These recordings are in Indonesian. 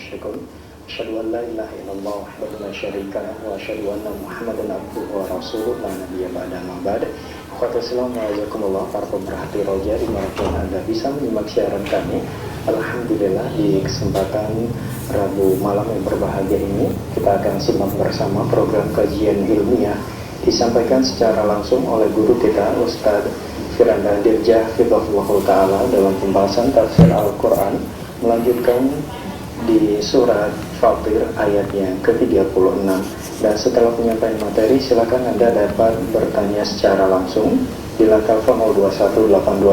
yushrikun. Asyhadu an la ilaha illallah wahdahu la syarika lahu wa asyhadu anna Muhammadan abduhu wa rasuluhu la nabiyya ba'da ma ba'd. Assalamualaikum para pemerhati Roja dimanapun Anda bisa menyimak siaran kami. Alhamdulillah di kesempatan Rabu malam yang berbahagia ini kita akan simak bersama program kajian ilmiah disampaikan secara langsung oleh guru kita Ustadz Firanda Dirjah Fidhullah Ta'ala dalam pembahasan tafsir Al-Quran, melanjutkan di surat Fatir ayat yang ke-36. Dan setelah penyampaian materi, silakan Anda dapat bertanya secara langsung di telepon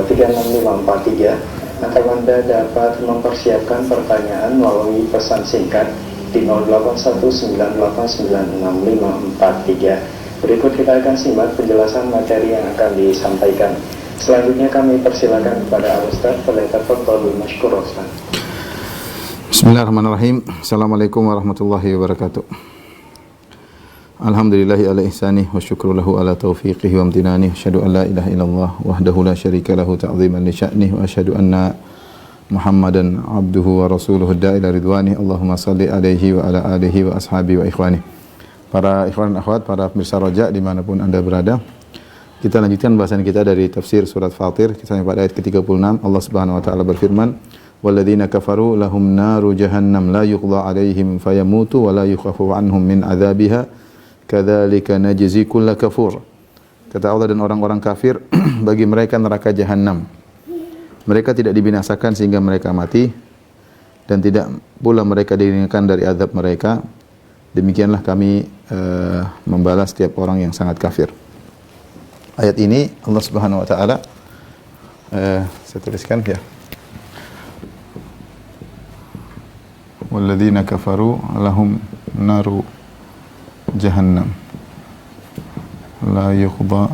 0218236543 atau Anda dapat mempersiapkan pertanyaan melalui pesan singkat di 0819896543. Berikut kita akan simak penjelasan materi yang akan disampaikan. Selanjutnya kami persilakan kepada Al-Ustaz Falyatafaddal Mashkur Ustaz. Bismillahirrahmanirrahim. Assalamualaikum warahmatullahi wabarakatuh. Alhamdulillahi ala ihsanih wa syukru lahu ala taufiqihi wa amtinani. Asyhadu an la ilaha illallah wahdahu la syarika lahu ta'ziman li sya'nih wa asyhadu anna Muhammadan abduhu wa rasuluhu da'ila ridwanih. Allahumma salli alaihi wa ala alihi wa ashabihi wa ikhwanih. Para ikhwan dan akhwat, para pemirsa Roja dimanapun Anda berada, kita lanjutkan bahasan kita dari tafsir surat Fatir. Kita sampai pada ayat ke-36. Allah Subhanahu wa taala berfirman, "Walladzina kafaru lahum naru jahannam la yuqda 'alaihim fayamutu wa la yukhafu 'anhum min 'adzabiha kadzalika najzi kulla kafur." Kata Allah, dan orang-orang kafir bagi mereka neraka jahanam. Mereka tidak dibinasakan sehingga mereka mati, dan tidak pula mereka diringankan dari azab mereka. Demikianlah kami membalas setiap orang yang sangat kafir. Ayat ini Allah Subhanahu wa taala saya tuliskan ya. Walladzina kafaru lahum naru jahannam la yuqda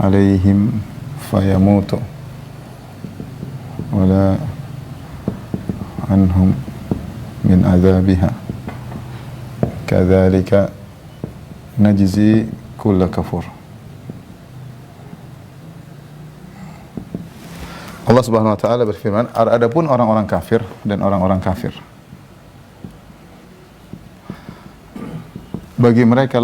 alaihim fayamutu wala anhum min azabiha kadzalika najzi kulla kafur. Allah Subhanahu wa taala berfirman, adapun orang-orang kafir dan orang-orang kafir, bagi mereka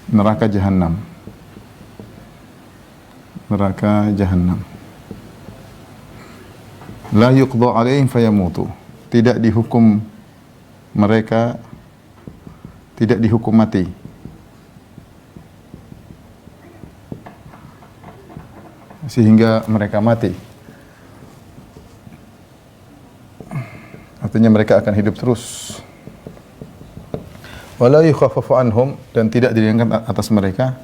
neraka jahanam. Neraka jahanam. La yuqda 'alaihim fayamutu. Tidak dihukum mereka, tidak dihukum mati, sehingga mereka mati. Artinya mereka akan hidup terus. Wala yukhaffafu anhum, dan tidak diringankan atas mereka,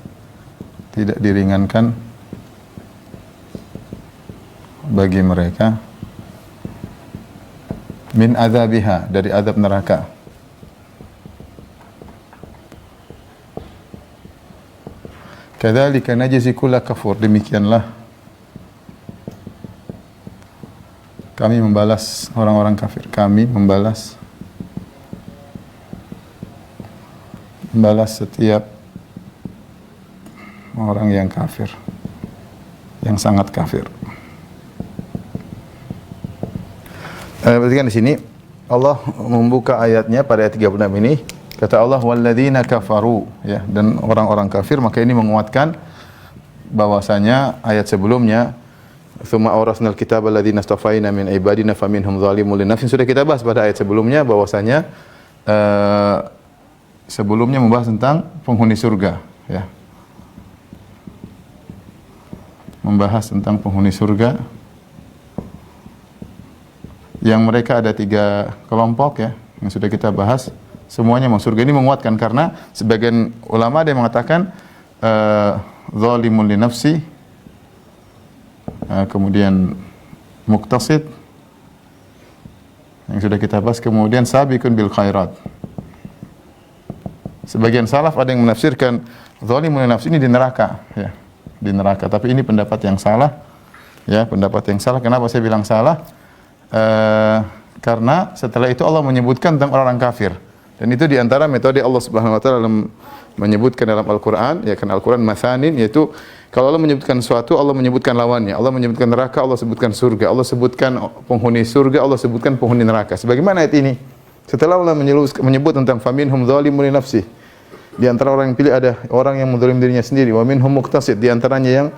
tidak diringankan bagi mereka min azabiha, dari azab neraka. Kadzalika najzi kulla kafur, demikianlah kami membalas orang-orang kafir. Kami membalas setiap orang yang kafir, yang sangat kafir. Perhatikan di sini Allah membuka ayatnya pada ayat 36 ini. Kata Allah, walladzina kafaru, ya, dan orang-orang kafir. Maka ini menguatkan bahwasanya ayat sebelumnya, tsumma awrasnal kitaba alladzina istafaina min ibadina faminhum zalimun li nafsihi, sudah kita bahas pada ayat sebelumnya bahwasanya sebelumnya membahas tentang penghuni surga, ya. Membahas tentang penghuni surga yang mereka ada 3 kelompok, ya, yang sudah kita bahas. Semuanya masuk surga. Ini menguatkan karena sebagian ulama ada yang mengatakan zalimun li nafsi, kemudian muqtasid yang sudah kita bahas, kemudian sabiqun bil khairat. Sebagian salaf ada yang menafsirkan zalimun li nafsi ini di neraka, ya, di neraka. Tapi ini pendapat yang salah, ya, pendapat yang salah. Kenapa saya bilang salah? Karena setelah itu Allah menyebutkan tentang orang kafir. Dan itu diantara metode Allah Subhanahu wa taala dalam menyebutkan dalam Al-Quran, ya kan, Al-Quran mathanin, yaitu Kalau Allah menyebutkan sesuatu, Allah menyebutkan lawannya. Allah menyebutkan neraka, Allah sebutkan surga. Allah sebutkan penghuni surga, Allah sebutkan penghuni neraka. Sebagaimana ayat ini. Setelah Allah menyebut tentang faminhum dzalimun li nafsihi. Di antara orang yang pilih ada orang yang menzalim dirinya sendiri. Wa minhum muqtasid, di antaranya yang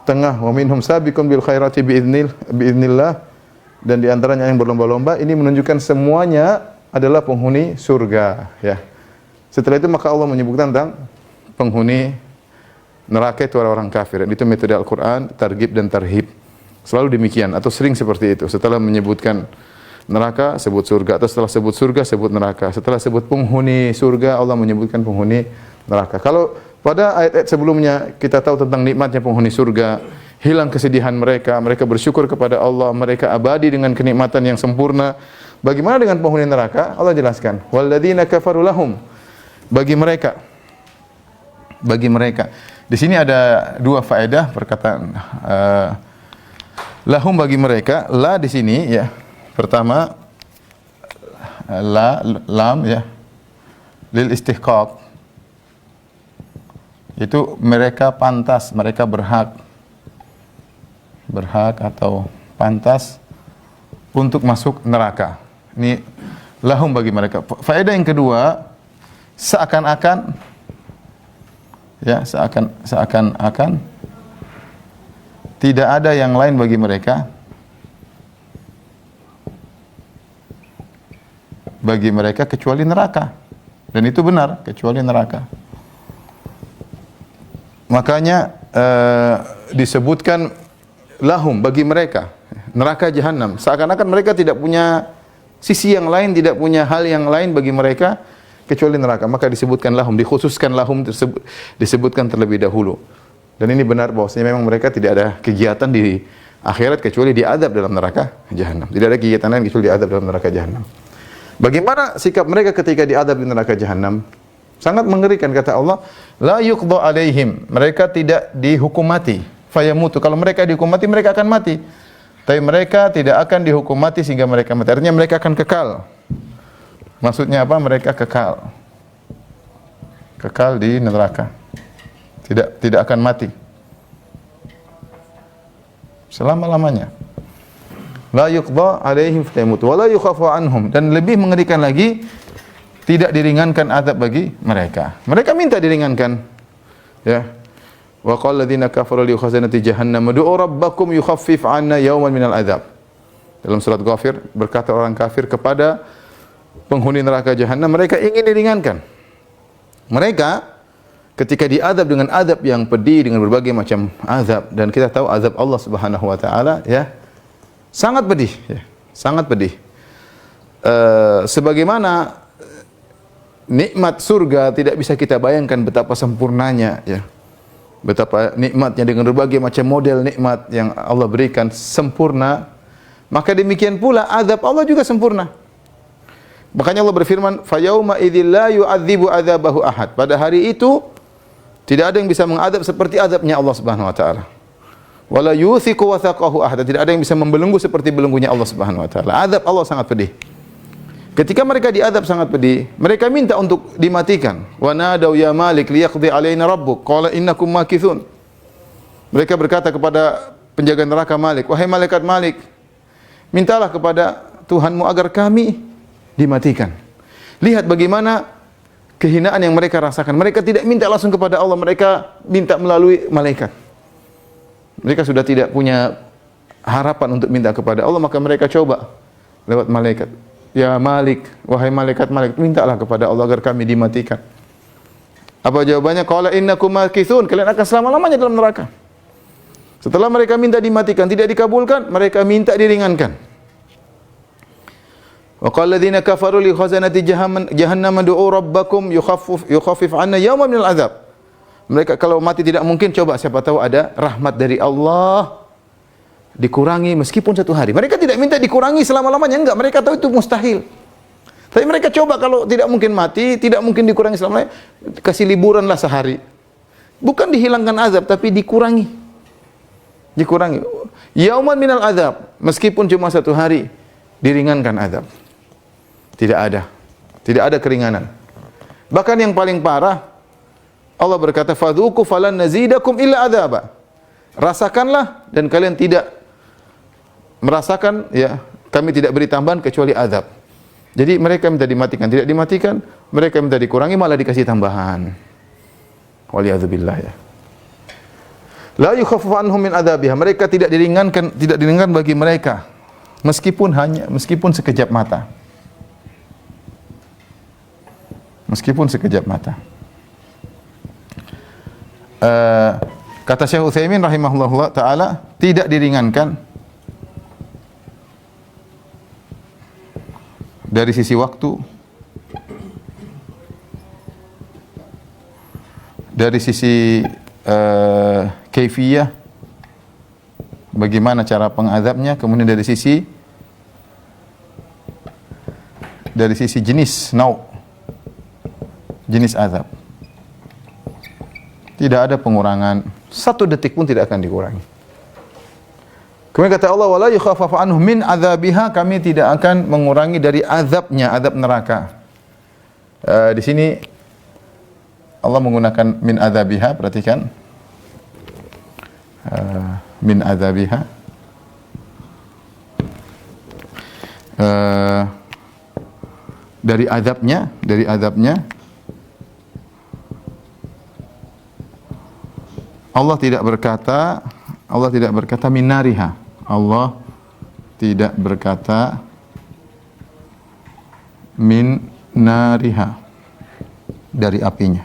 tengah. Wa minhum sabiqun bil khairati biidznillah. Dan di antaranya yang berlomba-lomba. Ini menunjukkan semuanya adalah penghuni surga, ya. Setelah itu maka Allah menyebutkan tentang penghuni neraka itu orang kafir. Dan itu metode Al-Qur'an, targhib dan tarhib. Selalu demikian atau sering seperti itu. Setelah menyebutkan neraka sebut surga, atau setelah sebut surga sebut neraka. Setelah sebut penghuni surga, Allah menyebutkan penghuni neraka. Kalau pada ayat-ayat sebelumnya kita tahu tentang nikmatnya penghuni surga, hilang kesedihan mereka, mereka bersyukur kepada Allah, mereka abadi dengan kenikmatan yang sempurna. Bagaimana dengan penghuni neraka? Allah jelaskan, walladzina kafaru lahum, bagi mereka. Di sini ada dua faedah perkataan lahum bagi mereka. La di sini ya. Pertama lam ya. Lil istihqaq. Itu mereka pantas, mereka berhak atau pantas untuk masuk neraka. Ini lahum bagi mereka. Faedah yang kedua, seakan-akan tidak ada yang lain bagi mereka kecuali neraka. Dan itu benar, kecuali neraka. Makanya disebutkan lahum bagi mereka neraka jahanam. Seakan-akan mereka tidak punya sisi yang lain, tidak punya hal yang lain bagi mereka kecuali neraka. Maka disebutkan lahum, dikhususkan lahum tersebut, disebutkan terlebih dahulu. Dan ini benar bahwasanya memang mereka tidak ada kegiatan di akhirat kecuali diadab dalam neraka jahanam. Tidak ada kegiatan lain kecuali diadab dalam neraka jahanam. Bagaimana sikap mereka ketika diadab di neraka jahanam? Sangat mengerikan, kata Allah, la yuqda alaihim, mereka tidak dihukum mati, fayamutu. Kalau mereka dihukum mati, mereka akan mati. Tapi mereka tidak akan dihukum mati sehingga mereka mati. Artinya mereka akan kekal. Maksudnya apa? Mereka kekal di neraka. Tidak akan mati selama-lamanya. La yuqda alaihim fayamutu wa la yukhafu anhum, dan lebih mengerikan lagi, tidak diringankan azab bagi mereka. Mereka minta diringankan. Ya. Wa qala alladziina kafaru li khazanati jahannam ud'u rabbakum yukhaffif 'anna yawman minal adzab. Dalam surat Ghafir berkata orang kafir kepada penghuni neraka jahanam, mereka ingin diringankan. Mereka ketika diazab dengan azab yang pedih, dengan berbagai macam azab, dan kita tahu azab Allah Subhanahu wa taala ya sangat pedih, ya, sangat pedih. Sebagaimana nikmat surga tidak bisa kita bayangkan betapa sempurnanya, ya. Betapa nikmatnya dengan berbagai macam model nikmat yang Allah berikan sempurna. Maka demikian pula azab Allah juga sempurna. Makanya Allah berfirman, "Fa yauma idzil la yu'adzibu adzabahu ahad." Pada hari itu tidak ada yang bisa mengadab seperti azabnya Allah Subhanahu wa taala. Wala yuthiqu wathaqahu ahad. Tidak ada yang bisa membelenggu seperti belenggunya Allah Subhanahu wa taala. Azab Allah sangat pedih. Ketika mereka diadab sangat pedih, mereka minta untuk dimatikan. Wa nadau ya Malik liyaqdi alaina rabbuk qala innakum makithun. Mereka berkata kepada penjaga neraka Malik, "Wahai malaikat Malik, mintalah kepada Tuhanmu agar kami dimatikan." Lihat bagaimana kehinaan yang mereka rasakan. Mereka tidak minta langsung kepada Allah, mereka minta melalui malaikat. Mereka sudah tidak punya harapan untuk minta kepada Allah, maka mereka coba lewat malaikat. Ya Malik, wahai malaikat Malik, mintalah kepada Allah agar kami dimatikan. Apa jawabannya? Qala innakum makithun, kalian akan selama-lamanya dalam neraka. Setelah mereka minta dimatikan, tidak dikabulkan, mereka minta diringankan. Wa qala alladziina kafaru li khazanati jahannam ud'u rabbakum yukhaffif 'anna yawman minal 'adzab. Mereka kalau mati tidak mungkin, coba siapa tahu ada rahmat dari Allah, dikurangi meskipun satu hari. Mereka tidak minta dikurangi selama-lamanya, enggak, mereka tahu itu mustahil. Tapi mereka coba kalau tidak mungkin mati, tidak mungkin dikurangi selama-lamanya, kasih liburanlah sehari. Bukan dihilangkan azab, tapi dikurangi. Dikurangi. Yauman minal azab, meskipun cuma satu hari, diringankan azab. Tidak ada keringanan. Bahkan yang paling parah, Allah berkata, "Fadzuqu falan nazidakum illa adzaba." Rasakanlah dan kalian tidak merasakan, ya, kami tidak beri tambahan kecuali azab. Jadi mereka minta dimatikan, tidak dimatikan, mereka minta dikurangi malah dikasih tambahan. Waliyadzubillah, ya. La yukhaffafu anhum min adzabiha. Mereka tidak diringankan bagi mereka meskipun sekejap mata. Meskipun sekejap mata. Kata Syekh Utsaimin rahimahullah taala, tidak diringankan dari sisi waktu, dari sisi kaifiyah, bagaimana cara pengazabnya, kemudian dari sisi jenis jenis azab. Tidak ada pengurangan, 1 detik pun tidak akan dikurangi. Kemudian kata Allah, wala yukhaffafu anhum min adzabiha, kami tidak akan mengurangi dari azabnya, azab neraka. Di sini Allah menggunakan min adzabiha, perhatikan. Min adzabiha. Dari azabnya. Allah tidak berkata min nariha. Allah tidak berkata min nariha, dari apinya.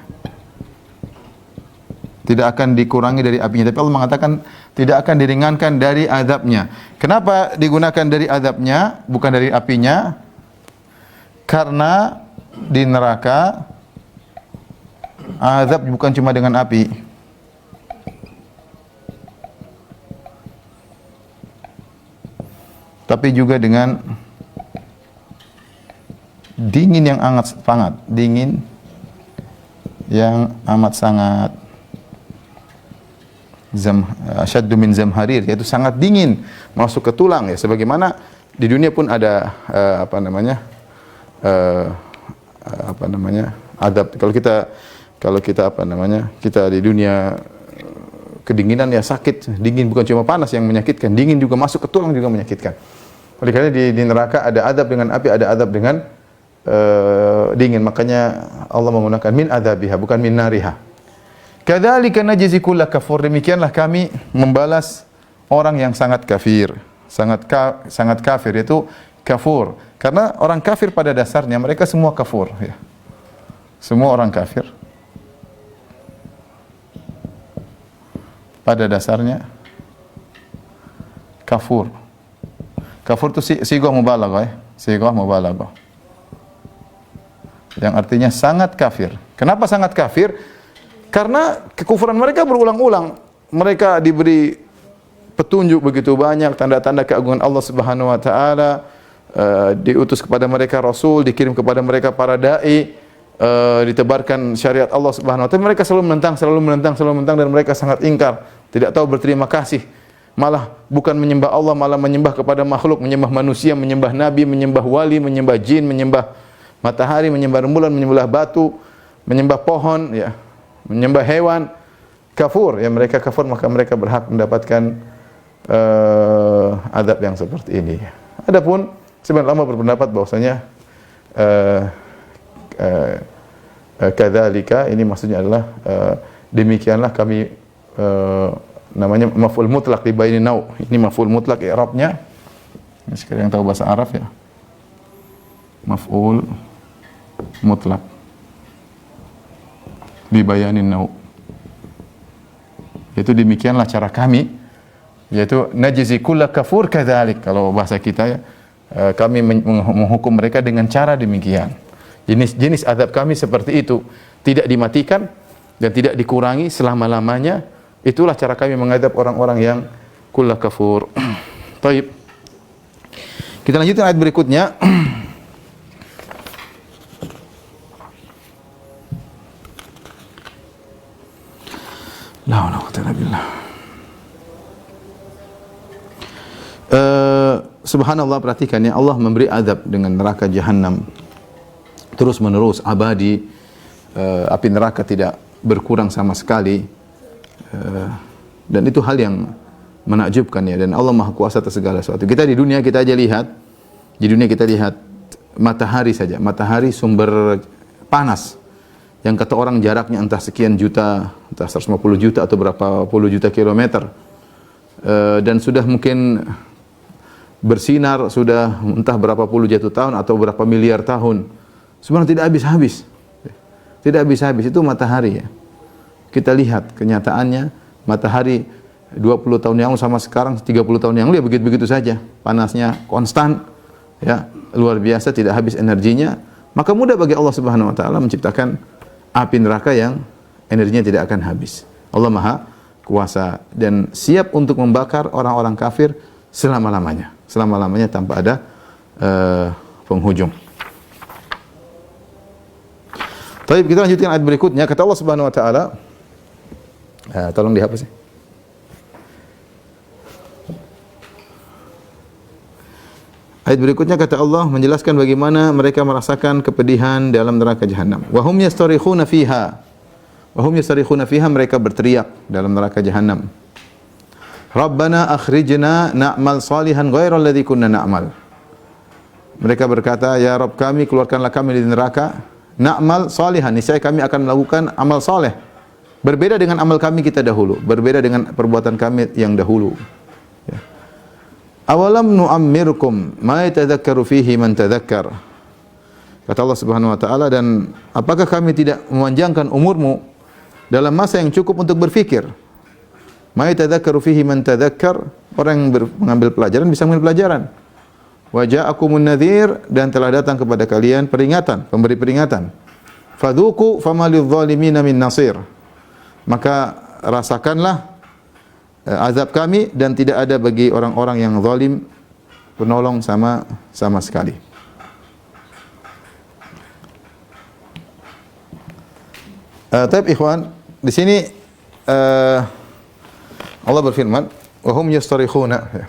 Tidak akan dikurangi dari apinya, tapi Allah mengatakan tidak akan diringankan dari azabnya. Kenapa digunakan dari azabnya bukan dari apinya? Karena di neraka azab bukan cuma dengan api. Tapi juga dengan dingin yang sangat, dingin yang amat sangat, asyaddu min zamharir, yaitu sangat dingin masuk ke tulang, ya. Sebagaimana di dunia pun ada adab. Kalau kita kita di dunia kedinginan, ya sakit. Dingin bukan cuma panas yang menyakitkan, dingin juga masuk ke tulang juga menyakitkan. Oleh karena di neraka ada adab dengan api, ada adab dengan dingin. Makanya Allah menggunakan min adzabiha, bukan min nariha. Kadzalika najzi kulla kafur. Demikianlah kami membalas orang yang sangat kafir, sangat kafir, yaitu kafur. Karena orang kafir pada dasarnya mereka semua kafur, ya. Semua orang kafir pada dasarnya kafur. Kafur itu sighah mubalaghah, ya. Sighah mubalaghah. Yang artinya sangat kafir. Kenapa sangat kafir? Karena kekufuran mereka berulang-ulang. Mereka diberi petunjuk begitu banyak, tanda-tanda keagungan Allah Subhanahu wa taala, diutus kepada mereka rasul, dikirim kepada mereka para dai, ditebarkan syariat Allah Subhanahu wa taala. Mereka selalu menentang dan mereka sangat ingkar, tidak tahu berterima kasih. Malah bukan menyembah Allah, malah menyembah kepada makhluk, menyembah manusia, menyembah nabi, menyembah wali, menyembah jin, menyembah matahari, menyembah rembulan, menyembah batu, menyembah pohon, ya, menyembah hewan. Kafur, ya, mereka kafur, maka mereka berhak mendapatkan adab yang seperti ini. Adapun sebenarnya ulama berpendapat bahwasanya kadzalika ini maksudnya adalah demikianlah kami, namanya maf'ul mutlaq di baini nau. Ini maf'ul mutlaq i'rabnya. Sekarang yang tahu bahasa Arab, ya. Maf'ul mutlaq di bayanin nau. Yaitu demikianlah cara kami, yaitu najzi kulla kafur kadzalik. Kalau bahasa kita, ya, kami menghukum mereka dengan cara demikian. Jenis azab kami seperti itu, tidak dimatikan dan tidak dikurangi selama-lamanya. Itulah cara kami mengadab orang-orang yang kulla kafur. Baik. Kita lanjutkan ayat berikutnya. La haula wala quwwata illa billah. Subhanallah, perhatikan, ya, Allah memberi azab dengan neraka jahanam terus menerus abadi. Api neraka tidak berkurang sama sekali. Dan itu hal yang menakjubkan ya, dan Allah Maha Kuasa atas segala sesuatu. Kita di dunia kita aja lihat, di dunia kita lihat matahari saja. Matahari sumber panas yang kata orang jaraknya entah sekian juta, entah 150 juta atau berapa puluh juta kilometer. Dan sudah mungkin bersinar sudah entah berapa puluh juta tahun atau berapa miliar tahun. Sebenarnya tidak habis-habis. Tidak habis-habis, itu matahari ya. Kita lihat kenyataannya, matahari 20 tahun yang lalu sama sekarang 30 tahun yang lalu ya begitu-begitu saja. Panasnya konstan ya, luar biasa, tidak habis energinya. Maka mudah bagi Allah Subhanahu wa taala menciptakan api neraka yang energinya tidak akan habis. Allah Maha Kuasa dan siap untuk membakar orang-orang kafir selama-lamanya. Selama-lamanya tanpa ada penghujung. Baik, kita lanjutkan ayat berikutnya. Kata Allah Subhanahu wa taala, tolong dihapus ya. Ayat berikutnya kata Allah menjelaskan bagaimana mereka merasakan kepedihan dalam neraka jahanam. Wa hum yastarikhuna fiha. Wa hum yastarikhuna fiha, mereka berteriak dalam neraka jahanam. Rabbana akhrijna na'mal salihan ghairal ladzi kunna na'mal. Mereka berkata, ya Rabb kami, keluarkanlah kami dari neraka. Na'mal salihan, niscaya kami akan melakukan amal saleh. Berbeda dengan amal kami kita dahulu, berbeda dengan perbuatan kami yang dahulu. Ya. Awalam nu'ammirkum ma yatadzakkaru fihi man tadzakkar. Kata Allah Subhanahu wa taala, dan apakah kami tidak memanjangkan umurmu dalam masa yang cukup untuk berfikir? Ma yatadzakkaru fihi man tadzakkar, orang yang mengambil pelajaran bisa mengambil pelajaran. Wa ja'akumun nadhir, dan telah datang kepada kalian peringatan, pemberi peringatan. Fadzuqu fama lidh-dhalimina min nasir. Maka rasakanlah azab kami, dan tidak ada bagi orang-orang yang zalim penolong sama sekali. Taib ikhwan, di sini Allah berfirman, wa hum yastarikhuna.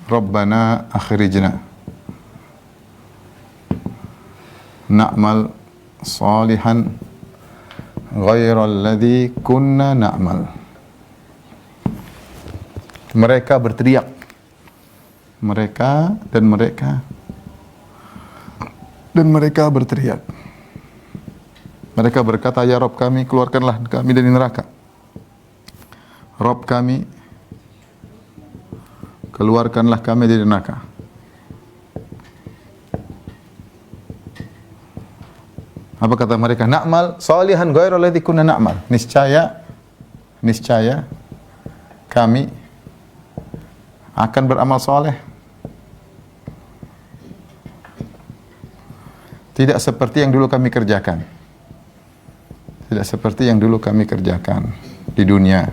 Rabbana akhrijna na'mal salihan ghairal ladzi kunna na'mal. Mereka berteriak, mereka berteriak. Mereka berkata, ya Rabb kami, keluarkanlah kami dari neraka. Rabb kami, keluarkanlah kami dari neraka. Apa kata mereka? Na'mal salihan ghairal ladzi kunna na'mal. Niscaya kami akan beramal saleh tidak seperti yang dulu kami kerjakan. Tidak seperti yang dulu kami kerjakan di dunia.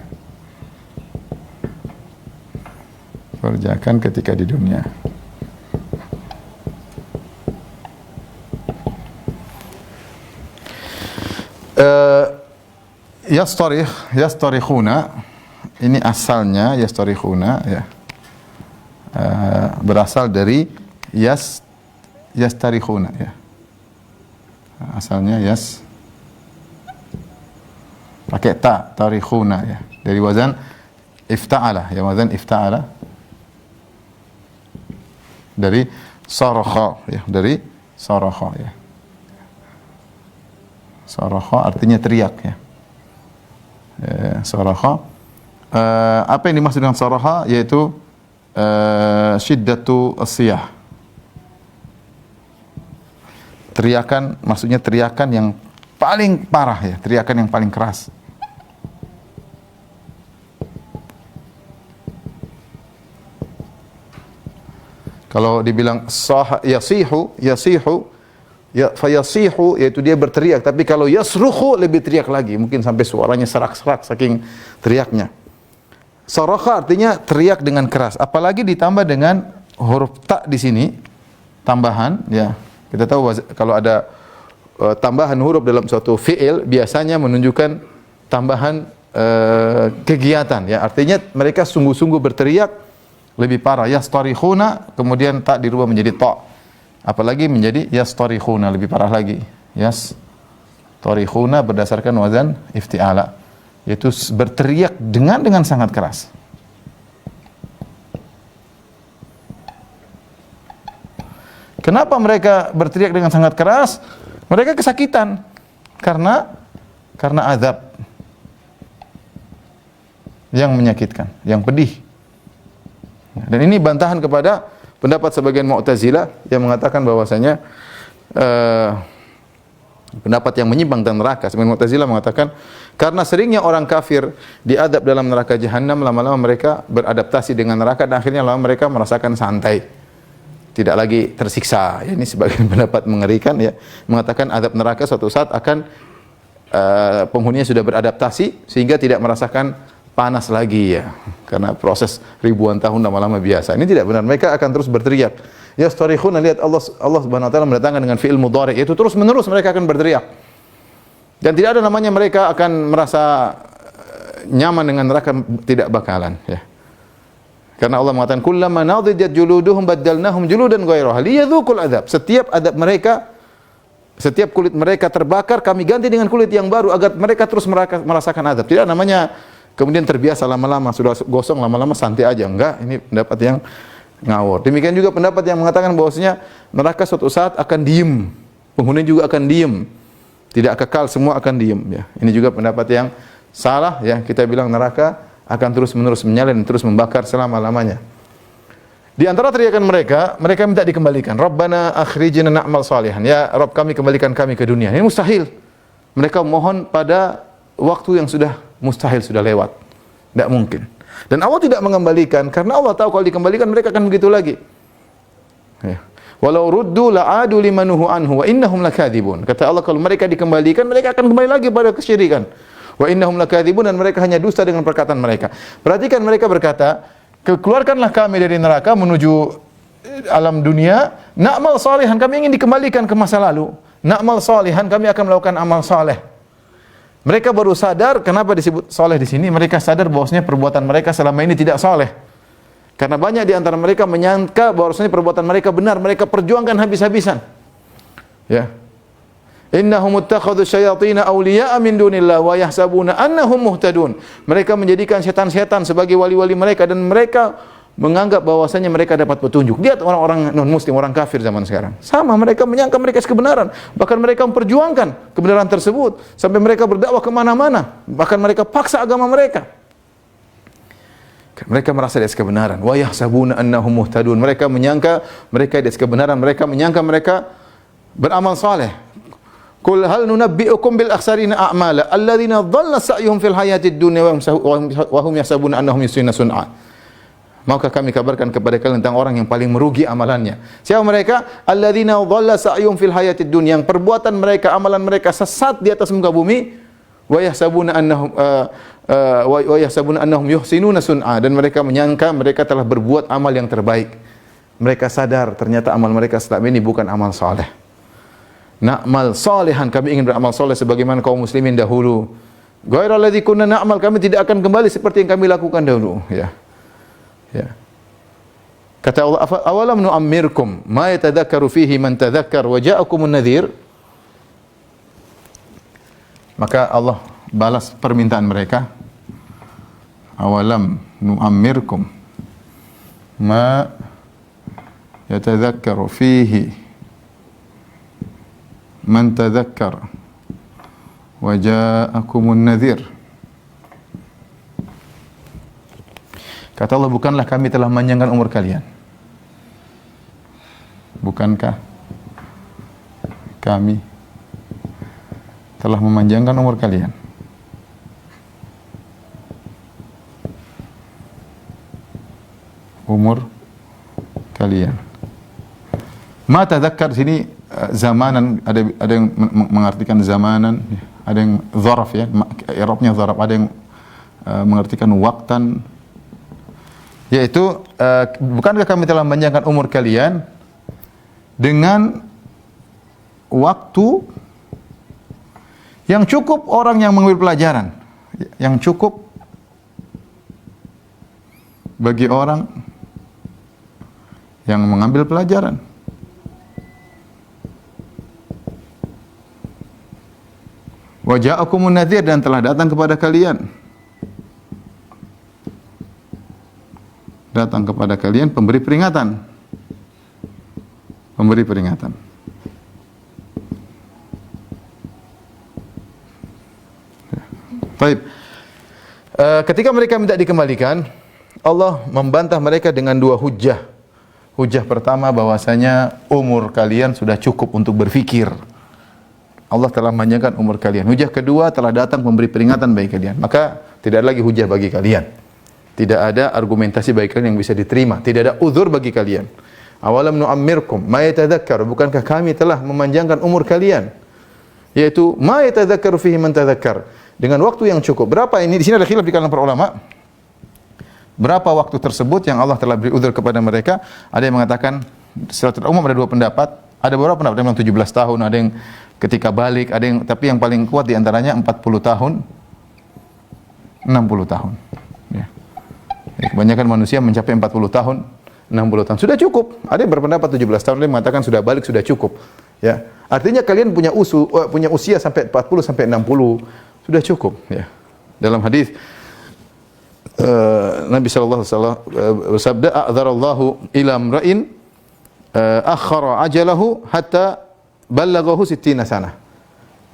Kerjakan ketika di dunia. Yastarikhuna, ini asalnya yastarikhuna ya. Berasal dari yastarikhuna ya. Asalnya pakai ta, tarikhuna ya. Dari wazan ifta'ala, ya, wazan ifta'ala. Dari sarakha ya, dari sarakha ya. Sarakha artinya teriak ya. Sarakha. Apa yang dimaksud dengan sarakha? Yaitu syiddatu as-siyah. Teriakan, maksudnya teriakan yang paling parah ya, teriakan yang paling keras. Kalau dibilang yasihu ya, fayasihu, yaitu dia berteriak. Tapi kalau yasrukhu, lebih teriak lagi, mungkin sampai suaranya serak-serak saking teriaknya. Sarakha artinya teriak dengan keras, apalagi ditambah dengan huruf ta di sini, tambahan ya. Kita tahu kalau ada tambahan huruf dalam suatu fi'il biasanya menunjukkan tambahan kegiatan ya. Artinya mereka sungguh-sungguh berteriak lebih parah. Yastarikhuna, kemudian tak dirubah menjadi ta. Apalagi menjadi yastarikhuna, lebih parah lagi. Yastarikhuna berdasarkan wazan ifti'ala, yaitu berteriak dengan sangat keras. Kenapa mereka berteriak dengan sangat keras? Mereka kesakitan karena azab yang menyakitkan, yang pedih. Dan ini bantahan kepada pendapat sebagian Mu'tazilah yang mengatakan bahwasanya pendapat yang menyimpang tentang neraka. Sebagian Mu'tazilah mengatakan karena seringnya orang kafir diadab dalam neraka jahanam, lama-lama mereka beradaptasi dengan neraka dan akhirnya lama mereka merasakan santai, tidak lagi tersiksa. Ini sebagian pendapat mengerikan ya, mengatakan azab neraka suatu saat akan penghuninya sudah beradaptasi sehingga tidak merasakan panas lagi ya, karena proses ribuan tahun lama-lama biasa. Ini tidak benar. Mereka akan terus berteriak. Yastarikhuna, lihat Allah Subhanahu wa taala mendatangkan dengan fi'il mudhari', yaitu terus-menerus mereka akan berteriak. Dan tidak ada namanya mereka akan merasa nyaman dengan neraka, tidak bakalan ya. Karena Allah mengatakan kullama nadijat juluduhum baddalnahum juludan ghairaha liyadzuqul adzab. Setiap adab mereka, setiap kulit mereka terbakar, kami ganti dengan kulit yang baru agar mereka terus merasakan azab. Tidak namanya kemudian terbiasa lama-lama, sudah gosong lama-lama santai aja. Enggak, ini pendapat yang ngawur. Demikian juga pendapat yang mengatakan bahwasanya neraka suatu saat akan diem, penghuni juga akan diem, tidak kekal, semua akan diem ya. Ini juga pendapat yang salah ya. Kita bilang neraka akan terus-menerus menyala dan terus membakar selama-lamanya. Di antara teriakan mereka minta dikembalikan. Rabbana akhrijna na'mal salihan. Ya Rabb kami, kembalikan kami ke dunia. Ini mustahil. Mereka mohon pada waktu yang sudah mustahil, sudah lewat. Tidak mungkin. Dan Allah tidak mengembalikan karena Allah tahu kalau dikembalikan mereka akan begitu lagi. Ya. Walau ruddu la'adu limanuhu anhu wa innahum lakadzibun. Kata Allah, kalau mereka dikembalikan mereka akan kembali lagi pada kesyirikan. Wa innahum lakadzibun, dan mereka hanya dusta dengan perkataan mereka. Perhatikan, mereka berkata, keluarkanlah kami dari neraka menuju alam dunia, na'mal salihan, kami ingin dikembalikan ke masa lalu. Na'mal salihan, kami akan melakukan amal saleh. Mereka baru sadar kenapa disebut saleh di sini. Mereka sadar bahwasanya perbuatan mereka selama ini tidak saleh. Karena banyak di antara mereka menyangka bahwasanya perbuatan mereka benar, mereka perjuangkan habis-habisan. Ya. Innahum ittakhadhu syayatina awliya'a min dunillah wa yahsabuna annahum muhtadun. Mereka menjadikan setan-setan sebagai wali-wali mereka dan mereka menganggap bahwasanya mereka dapat petunjuk. Lihat orang-orang non-muslim, orang kafir zaman sekarang. Sama, mereka menyangka mereka kebenaran. Bahkan mereka memperjuangkan kebenaran tersebut sampai mereka berdakwah ke mana-mana. Bahkan mereka paksa agama mereka. Mereka merasa di atas kebenaran. Wa yahsabuna annahum muhtadun. Mereka menyangka mereka di atas kebenaran. Mereka menyangka mereka beramal saleh. Qul hal nunabbi'ukum bil akhsarina a'mala alladzina dhalla sa'yuhum fil hayatid dunya wa hum yahsabuna annahum yusina sun'a. Maukah kami kabarkan kepada kalian tentang orang yang paling merugi amalannya? Siapa mereka? Alladzina dhalla sa'yuhum fil hayatid dunya, yang perbuatan mereka, amalan mereka sesat di atas muka bumi, wa yahsabuna annahum yuhsinuna sun'a, dan mereka menyangka mereka telah berbuat amal yang terbaik. Mereka sadar ternyata amal mereka selama ini bukan amal saleh. Na'mal salihan, kami ingin beramal saleh sebagaimana kaum muslimin dahulu. Ghairal ladzi kunna na'mal, kami tidak akan kembali seperti yang kami lakukan dahulu ya. Ya. Kata Allah, awalam nu'ammirkum ma yatadzakkaru fihi man tadzakkar wa ja'akumun nadhir. Maka Allah balas permintaan mereka. Awalam nu'ammirkum ma yatadzakkaru fihi man tadzakkar wa ja'akumun nadhir. Kata Allah, bukanlah kami telah memanjangkan umur kalian? Bukankah kami telah memanjangkan umur kalian? Umur kalian. Ma tadzakkar sini zamanan, ada yang mengartikan zamanan, ada yang dzaraf ya, i'rabnya dzaraf, ada yang mengartikan waktan, yaitu bukankah kami telah memanjangkan umur kalian dengan waktu yang cukup orang yang mengambil pelajaran, yang cukup bagi orang yang mengambil pelajaran. Wa ja'akumun nadhir, dan telah datang kepada kalian. Datang kepada kalian pemberi peringatan. Pemberi peringatan. Baik. Ketika mereka minta dikembalikan, Allah membantah mereka dengan dua hujjah. Hujjah pertama bahwasanya umur kalian sudah cukup untuk berfikir. Allah telah memanjangkan umur kalian. Hujjah kedua, telah datang memberi peringatan bagi kalian. Maka tidak ada lagi hujjah bagi kalian. Tidak ada argumentasi bagi kalian yang bisa diterima. Tidak ada uzur bagi kalian. Awalam nu'ammirkum ma yatadzakkar, bukankah kami telah memanjangkan umur kalian? Yaitu ma yatadzakkaru fihi man tadzakkar. Dengan waktu yang cukup. Berapa ini? Di sini ada khilaf di kalangan para ulama. Berapa waktu tersebut yang Allah telah beri uzur kepada mereka? Ada yang mengatakan secara umum ada dua pendapat. Ada beberapa pendapat yang 17 tahun, ada yang ketika balik, ada yang, tapi yang paling kuat di antaranya 40 tahun, 60 tahun. Ya. Jadi kebanyakan manusia mencapai 40 tahun, 60 tahun. Sudah cukup. Ada yang berpendapat 17 tahun, ada yang mengatakan sudah balik, sudah cukup. Ya. Artinya kalian punya usia sampai 40 sampai 60, sudah cukup. Ya. Dalam hadis Nabi sallallahu alaihi wasallam bersabda, "A'dzarallahu ila imra'in akhara ajalahu hatta ballaghahu 60 sana."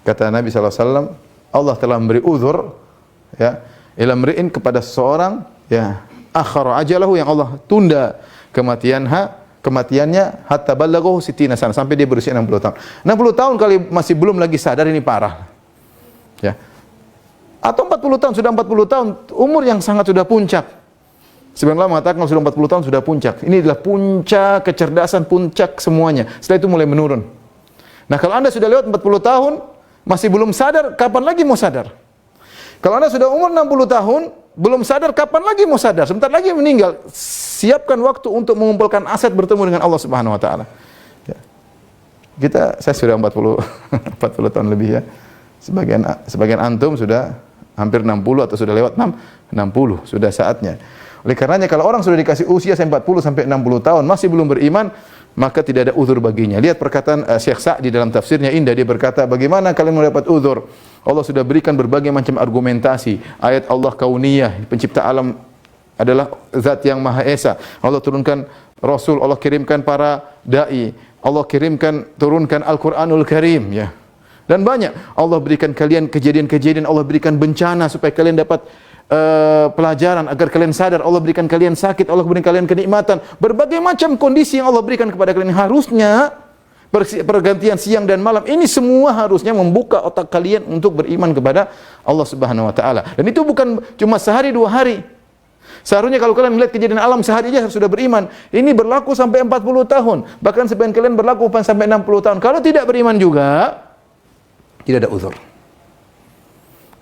Kata Nabi sallallahu alaihi wasallam, Allah telah memberi uzur ya ila imra'in kepada seseorang ya akhara ajalahu, yang Allah tunda kematiannya hatta ballaghahu 60 sana, sampai dia berusia 60 tahun. 60 tahun kali masih belum lagi sadar, ini parah. Ya. Atau 40 tahun, sudah 40 tahun, umur yang sangat sudah puncak. Sebenarnya mengatakan kalau sudah 40 tahun sudah puncak. Ini adalah puncak kecerdasan, puncak semuanya. Setelah itu mulai menurun. Nah, kalau Anda sudah lewat 40 tahun, masih belum sadar, kapan lagi mau sadar? Kalau Anda sudah umur 60 tahun, belum sadar, kapan lagi mau sadar? Sebentar lagi meninggal. Siapkan waktu untuk mengumpulkan aset bertemu dengan Allah Subhanahu wa taala. Ya. Saya sudah 40 tahun lebih ya. Sebagian antum sudah hampir 60 atau sudah lewat 60, sudah saatnya. Oleh karenanya kalau orang sudah dikasih usia 40 sampai 60 tahun masih belum beriman, maka tidak ada uzur baginya. Lihat perkataan Syekh Sa'di dalam tafsirnya indah, dia berkata, bagaimana kalian mendapat uzur? Allah sudah berikan berbagai macam argumentasi. Ayat Allah kauniyah, pencipta alam adalah zat yang Maha Esa. Allah turunkan Rasul, Allah kirimkan para dai, Allah turunkan Al-Qur'anul Karim ya. Dan banyak Allah berikan kalian kejadian-kejadian, Allah berikan bencana supaya kalian dapat pelajaran agar kalian sadar. Allah berikan kalian sakit, Allah berikan kalian kenikmatan, berbagai macam kondisi yang Allah berikan kepada kalian. Harusnya pergantian siang dan malam ini semua harusnya membuka otak kalian untuk beriman kepada Allah Subhanahu wa taala. Dan itu bukan cuma sehari dua hari. Seharusnya kalau kalian melihat kejadian alam sehari aja sudah beriman. Ini berlaku sampai 40 tahun. Bahkan sebagian kalian berlaku sampai 60 tahun. Kalau tidak beriman juga, tidak ada uzur.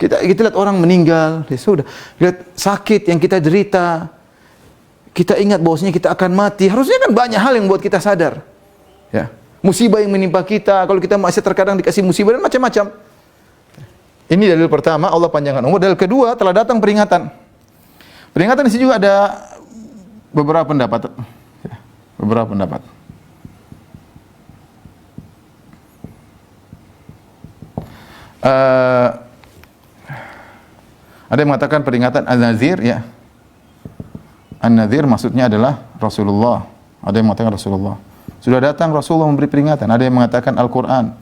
Kita lihat orang meninggal, ya sudah. Lihat sakit yang kita derita, kita ingat bahwasanya kita akan mati. Harusnya kan banyak hal yang buat kita sadar. Ya. Musibah yang menimpa kita, kalau kita masih terkadang dikasih musibah dan macam-macam. Ini dalil pertama, Allah panjangkan umur. Dalil kedua, telah datang peringatan. Peringatan di sini juga ada beberapa pendapat. Ya, beberapa pendapat. Ada yang mengatakan peringatan An-Nadhir ya. An-Nadhir maksudnya adalah Rasulullah. Ada yang mengatakan Rasulullah. Sudah datang Rasulullah memberi peringatan. Ada yang mengatakan Al-Qur'an.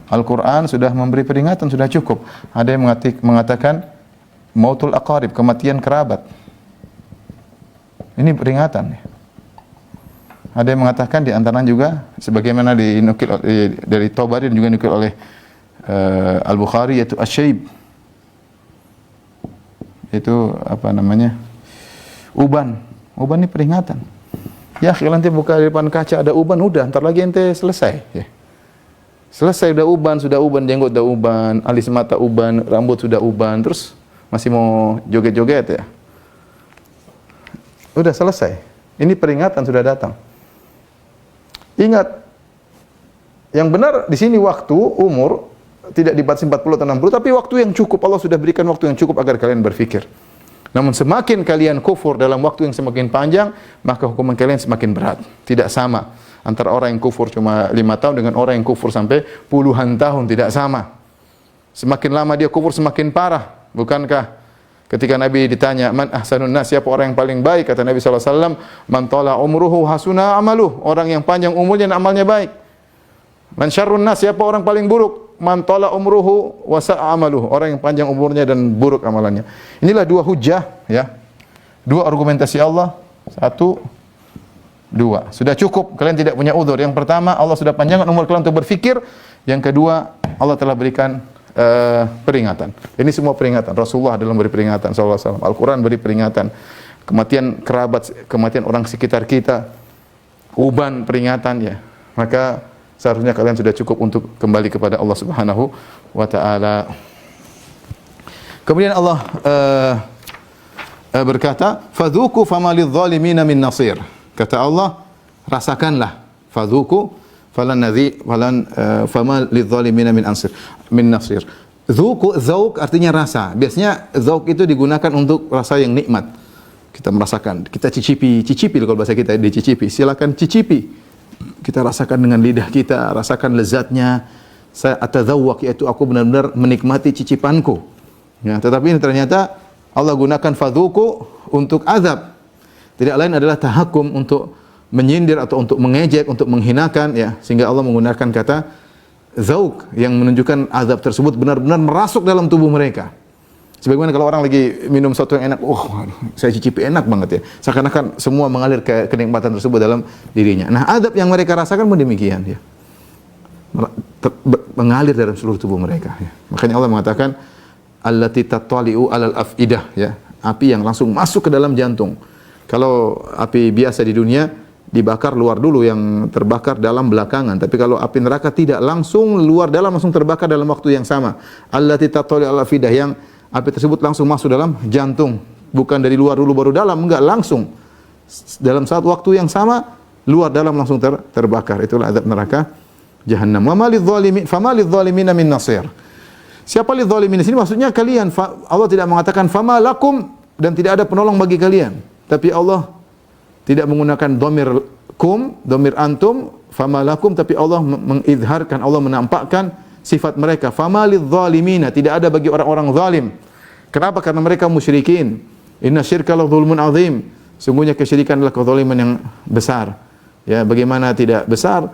Al-Qur'an sudah memberi peringatan, sudah cukup. Ada yang mengatakan mautul aqarib, kematian kerabat. Ini peringatan. Ada yang mengatakan di antaranya juga sebagaimana dinukil dari Tabari dan juga dinukil oleh Al-Bukhari, yaitu asyaib, itu apa namanya, uban ini peringatan. Ya kalau nanti buka di depan kaca ada uban, udah ntar lagi ente selesai ya. Selesai sudah uban, jenggot udah uban, alis mata uban, rambut sudah uban, terus masih mau joget-joget ya, udah selesai. Ini peringatan sudah datang. Ingat, yang benar di sini waktu, umur tidak dibatasi 40 atau 60, tapi waktu yang cukup. Allah sudah berikan waktu yang cukup agar kalian berfikir. Namun semakin kalian kufur dalam waktu yang semakin panjang, maka hukuman kalian semakin berat. Tidak sama antara orang yang kufur cuma 5 tahun dengan orang yang kufur sampai puluhan tahun, tidak sama. Semakin lama dia kufur semakin parah. Bukankah ketika Nabi ditanya, "Man ahsanun nas?" Siapa orang yang paling baik? Kata Nabi sallallahu alaihi wasallam, "Man tala umruhu hasuna amaluh." Orang yang panjang umurnya dan amalnya baik. "Man syarrun nas?" Siapa orang paling buruk? "Man tala umruhu wa sa'a amaluh." Orang yang panjang umurnya dan buruk amalannya. Inilah dua hujjah, ya. Dua argumentasi Allah. 1, 2. Sudah cukup, kalian tidak punya udzur. Yang pertama, Allah sudah panjangkan umur kalian untuk berfikir. Yang kedua, Allah telah berikan peringatan. Ini semua peringatan. Rasulullah dalam beri peringatan sallallahu alaihi wasallam. Al-Qur'an beri peringatan. Kematian kerabat, kematian orang sekitar kita, uban peringatan, ya. Maka seharusnya kalian sudah cukup untuk kembali kepada Allah Subhanahu wa taala. Kemudian Allah berkata, "Fadzuqu fama lidh-dhalimina min nasir." Kata Allah, rasakanlah, fadzuqu fama lidh-dhalimina min nasir. Dzauq artinya rasa. Biasanya dzauq itu digunakan untuk rasa yang nikmat. Kita merasakan, kita cicipi kalau bahasa kita dicicipi. Silakan cicipi. Kita rasakan dengan lidah kita, rasakan lezatnya. Saya atadzawwaq, yaitu aku benar-benar menikmati cicipanku. Ya, tetapi ini ternyata Allah gunakan fadzuqu untuk azab. Tidak lain adalah tahakum, untuk menyindir atau untuk mengejek, untuk menghinakan, ya, sehingga Allah menggunakan kata zauq yang menunjukkan azab tersebut benar-benar merasuk dalam tubuh mereka. Sebagaimana kalau orang lagi minum sesuatu yang enak, saya cicipi enak banget, ya. Seakan-akan semua mengalir ke kenikmatan tersebut dalam dirinya. Nah, azab yang mereka rasakan pun demikian, ya. Mengalir dalam seluruh tubuh mereka, ya. Makanya Allah mengatakan allati tattali'u 'alal afidah, ya. Api yang langsung masuk ke dalam jantung. Kalau api biasa di dunia dibakar luar dulu, yang terbakar dalam belakangan. Tapi kalau api neraka tidak, langsung luar dalam langsung terbakar dalam waktu yang sama. Allati tattali'u 'alal afidah, yang api tersebut langsung masuk dalam jantung. Bukan dari luar dulu baru dalam, enggak, langsung. Dalam saat waktu yang sama, luar dalam langsung terbakar. Itulah azab neraka Jahannam. Wa ma lidh-dhalimin fama lidh-dhalimina min nasir. Siapa lidh-dhalimin di sini? Maksudnya kalian. Allah tidak mengatakan fama lakum, dan tidak ada penolong bagi kalian. Tapi Allah tidak menggunakan dhamir kum, dhamir antum, fama lakum, tapi Allah mengizharkan, Allah menampakkan sifat mereka. Fama lidh-dhalimina, tidak ada bagi orang-orang zalim. Kenapa? Karena mereka musyrikin. Inna syirka la dzulmun azim. Sungguhnya kesyirikan adalah kezaliman yang besar. Ya, bagaimana tidak besar?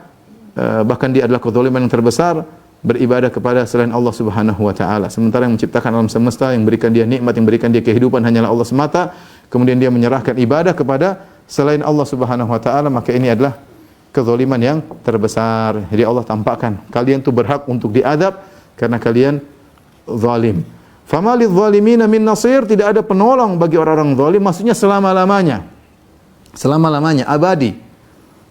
Bahkan dia adalah kezaliman yang terbesar, beribadah kepada selain Allah Subhanahu wa taala. Sementara yang menciptakan alam semesta, yang berikan dia nikmat, yang berikan dia kehidupan hanyalah Allah semata. Kemudian dia menyerahkan ibadah kepada selain Allah Subhanahu wa taala, maka ini adalah kezaliman yang terbesar. Jadi Allah tampakkan kalian itu berhak untuk diadab karena kalian zalim. Fama lidh-dhalimina min nasir, tidak ada penolong bagi orang-orang zalim, maksudnya selama-lamanya. Selama-lamanya, abadi.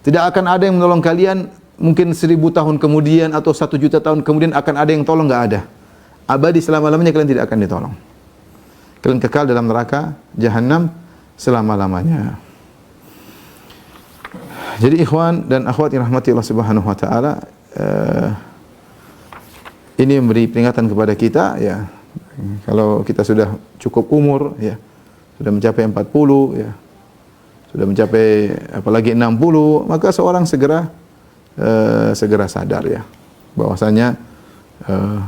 Tidak akan ada yang menolong kalian, mungkin 1000 tahun kemudian atau 1 juta tahun kemudian akan ada yang tolong, enggak ada. Abadi, selama-lamanya kalian tidak akan ditolong. Kalian kekal dalam neraka Jahannam selama-lamanya. Jadi ikhwan dan akhwat yang rahmati Allah Subhanahu wa taala, ini memberi peringatan kepada kita, ya. Kalau kita sudah cukup umur, ya, sudah mencapai 40, ya, sudah mencapai apalagi 60, maka seorang segera sadar, ya, bahwasanya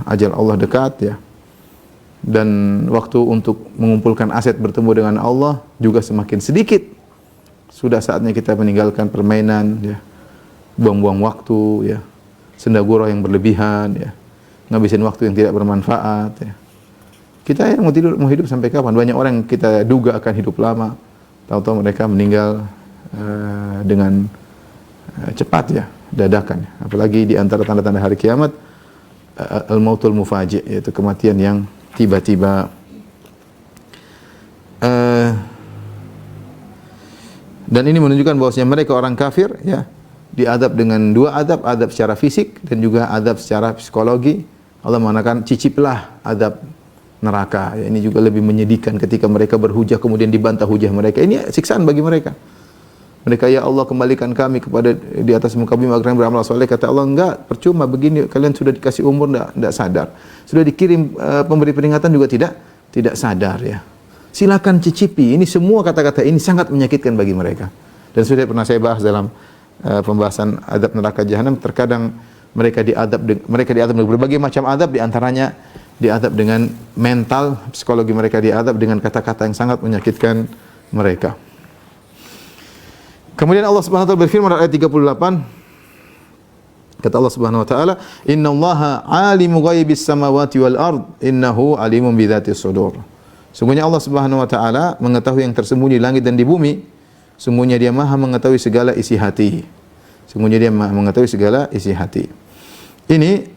ajal Allah dekat, ya, dan waktu untuk mengumpulkan aset bertemu dengan Allah juga semakin sedikit. Sudah saatnya kita meninggalkan permainan, ya, buang-buang waktu, ya, senda gurau yang berlebihan, ya, ngabisin waktu yang tidak bermanfaat, ya. Kita yang mau hidup sampai kapan? Banyak orang yang kita duga akan hidup lama, tahu-tahu mereka meninggal dengan cepat, ya, dadakan. Apalagi di antara tanda-tanda hari kiamat, al-mautul mufaji', yaitu kematian yang tiba-tiba. Dan ini menunjukkan bahwasanya mereka orang kafir, ya, diadab dengan 2 adab, adab secara fisik dan juga adab secara psikologi. Allah mengatakan ciciplah adab neraka. Ya, ini juga lebih menyedihkan ketika mereka berhujah kemudian dibantah hujah mereka. Ini siksaan bagi mereka. Mereka, ya Allah, kembalikan kami kepada di atas muka bumi agar kami beramal saleh. Kata Allah, enggak, percuma begini, kalian sudah dikasih umur enggak sadar. Sudah dikirim pemberi peringatan juga tidak sadar, ya. Silakan cicipi. Ini semua kata-kata ini sangat menyakitkan bagi mereka. Dan sudah pernah saya bahas dalam pembahasan adab neraka jahanam. Terkadang mereka diadab dengan berbagai macam adab, di antaranya diadab dengan mental, psikologi mereka diadab dengan kata-kata yang sangat menyakitkan mereka. Kemudian Allah Subhanahu wa taala berfirman dalam ayat 38, kata Allah Subhanahu wa taala, "Innallaha 'alimu ghaibis samawati wal ard, innahu 'alimun bidzatis sudur." Sungguhnya Allah Subhanahu wa taala mengetahui yang tersembunyi di langit dan di bumi. Sungguhnya Dia Maha mengetahui segala isi hati. Sungguhnya Dia Maha mengetahui segala isi hati. Ini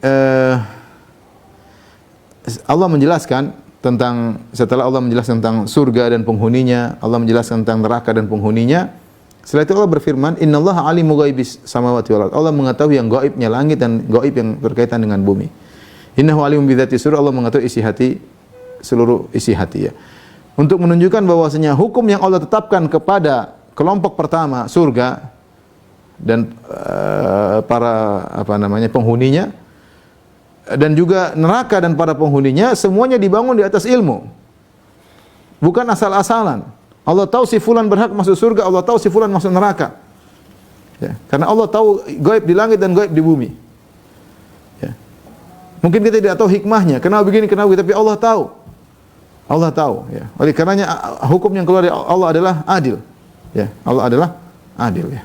Allah menjelaskan tentang, setelah Allah menjelaskan tentang surga dan penghuninya, Allah menjelaskan tentang neraka dan penghuninya. Setelah itu Allah berfirman, "Innallaha 'alimu ghaibis samawati wal ard." Allah mengetahui yang gaibnya langit dan gaib yang berkaitan dengan bumi. Innahu 'alimun bidzatis sudur. Allah mengetahui isi hati, seluruh isi hati, ya. Untuk menunjukkan bahwasanya hukum yang Allah tetapkan kepada kelompok pertama surga dan para penghuninya, dan juga neraka dan para penghuninya, semuanya dibangun di atas ilmu. Bukan asal-asalan. Allah tahu si fulan berhak masuk surga, Allah tahu si fulan masuk neraka. Ya, karena Allah tahu gaib di langit dan gaib di bumi. Ya. Mungkin kita tidak tahu hikmahnya, kenapa begini, kenapa begitu, tapi Allah tahu. Allah tahu, ya. Oleh karenanya hukum yang keluar dari Allah adalah adil. Ya, Allah adalah adil, ya.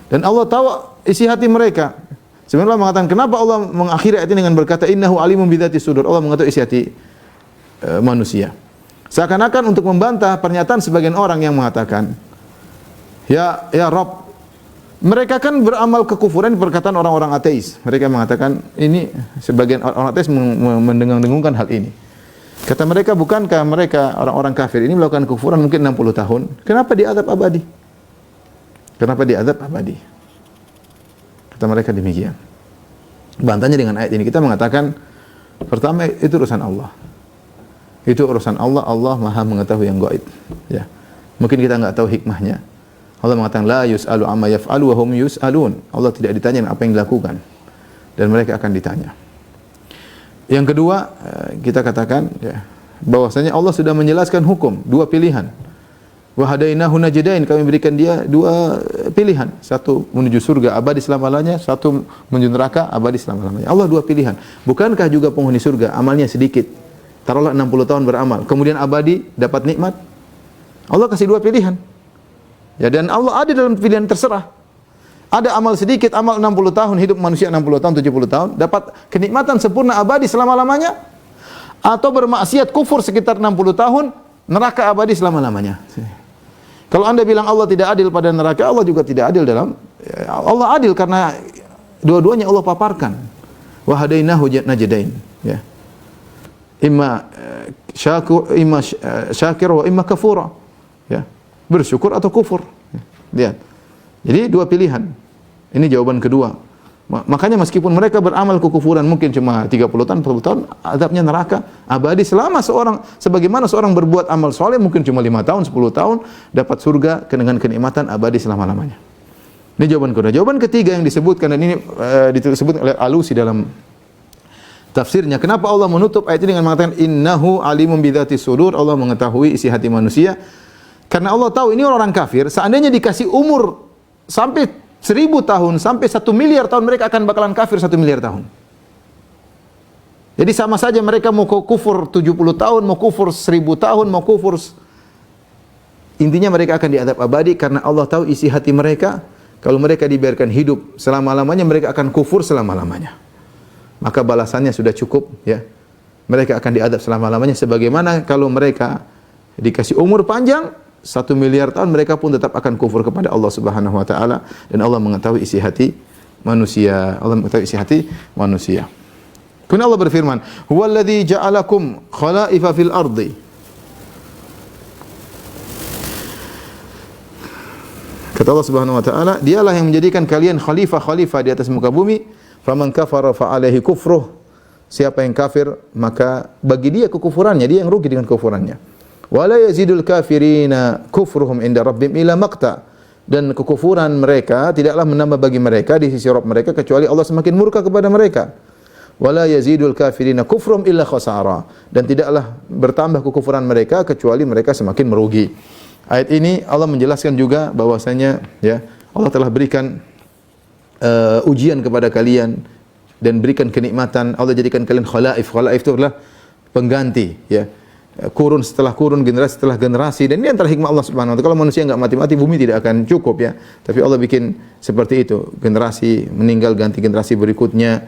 Dan Allah tahu isi hati mereka. Sebenarnya Allah mengatakan, kenapa Allah mengakhiri ayat ini dengan berkata innahu alimun bidzatis sudur? Allah mengetahui isi hati manusia. Seakan-akan untuk membantah pernyataan sebagian orang yang mengatakan, ya Rabb, mereka kan beramal kekufuran, perkataan orang-orang ateis. Mereka mengatakan, ini sebagian orang ateis mendengung-dengungkan hal ini. Kata mereka, bukankah mereka orang-orang kafir ini melakukan kekufuran mungkin 60 tahun? Kenapa diazab abadi? Kenapa diazab abadi? Kata mereka demikian. Bantahnya dengan ayat ini kita mengatakan, pertama itu urusan Allah. Itu urusan Allah. Allah Maha mengetahui yang gaib. Ya. Mungkin kita enggak tahu hikmahnya. Allah mengatakan la yus'alu amma yaf'alu wa hum yus'alun. Allah tidak ditanya apa yang dilakukan dan mereka akan ditanya. Yang kedua, kita katakan, ya, bahwasanya Allah sudah menjelaskan hukum, dua pilihan. Wa hadainahu najdain, kami berikan dia dua pilihan, satu menuju surga abadi selama-lamanya, satu menuju neraka abadi selama-lamanya. Allah dua pilihan. Bukankah juga penghuni surga amalnya sedikit, taruhlah 60 tahun beramal, kemudian abadi dapat nikmat? Allah kasih dua pilihan. Ya, dan Allah ada dalam pilihan terserah. Ada amal sedikit, amal 60 tahun, hidup manusia 60 tahun, 70 tahun, dapat kenikmatan sempurna abadi selama-lamanya, atau bermaksiat kufur sekitar 60 tahun, neraka abadi selama-lamanya. Kalau Anda bilang Allah tidak adil pada neraka, Allah juga tidak adil dalam, Allah adil karena dua-duanya Allah paparkan. Wa hadainahu najdain, ya. Imma syakir wa imma kafura, ya. Bersyukur atau kufur. Lihat. Jadi dua pilihan. Ini jawaban kedua. Makanya meskipun mereka beramal kekufuran mungkin cuma 30 tahun, 40 tahun, azabnya neraka abadi selama sebagaimana seorang berbuat amal soleh mungkin cuma 5 tahun, 10 tahun, dapat surga dengan kenikmatan abadi selama-lamanya. Ini jawaban kedua. Jawaban ketiga yang disebutkan, dan ini disebut oleh Alusi dalam tafsirnya. Kenapa Allah menutup ayat ini dengan mengatakan innahu alimun bidzatis sudur? Allah mengetahui isi hati manusia. Karena Allah tahu ini orang kafir, seandainya dikasih umur sampai 1000 tahun, sampai 1 miliar tahun, mereka akan bakalan kafir 1 miliar tahun. Jadi sama saja mereka mau kufur 70 tahun, mau kufur 1000 tahun, mau kufur. Intinya mereka akan diazab abadi karena Allah tahu isi hati mereka. Kalau mereka dibiarkan hidup selama-lamanya, mereka akan kufur selama-lamanya. Maka balasannya sudah cukup, ya. Mereka akan diazab selama-lamanya. Sebagaimana kalau mereka dikasih umur panjang 1 miliar tahun, mereka pun tetap akan kufur kepada Allah Subhanahu wa taala, dan Allah mengetahui isi hati manusia. Allah mengetahui isi hati manusia. Kemudian Allah berfirman, "Huwallazi ja'alakum khalaifa fil ardi." Kata Allah Subhanahu wa taala, Dialah yang menjadikan kalian khalifah-khalifah di atas muka bumi. Faman kafara fa alaihi kufruh. Siapa yang kafir, maka bagi dia kekufurannya, dia yang rugi dengan kekufurannya. Wala yazidul kafirina kufruhum inda rabbihim ila maqta. Dan kekufuran mereka tidaklah menambah bagi mereka di sisi Rabb mereka kecuali Allah semakin murka kepada mereka. wala yazidul kafirina kufrum illa khasara, dan tidaklah bertambah kekufuran mereka kecuali mereka semakin merugi. Ayat ini Allah menjelaskan juga bahwasanya ya Allah telah berikan ujian kepada kalian dan berikan kenikmatan. Allah jadikan kalian khalaif. Khalaif itu adalah pengganti, ya. Kurun setelah kurun, generasi setelah generasi, dan ini antara hikmah Allah Subhanahu wa taala. Kalau manusia enggak mati-mati, bumi tidak akan cukup, ya. Tapi Allah bikin seperti itu. Generasi meninggal ganti generasi berikutnya.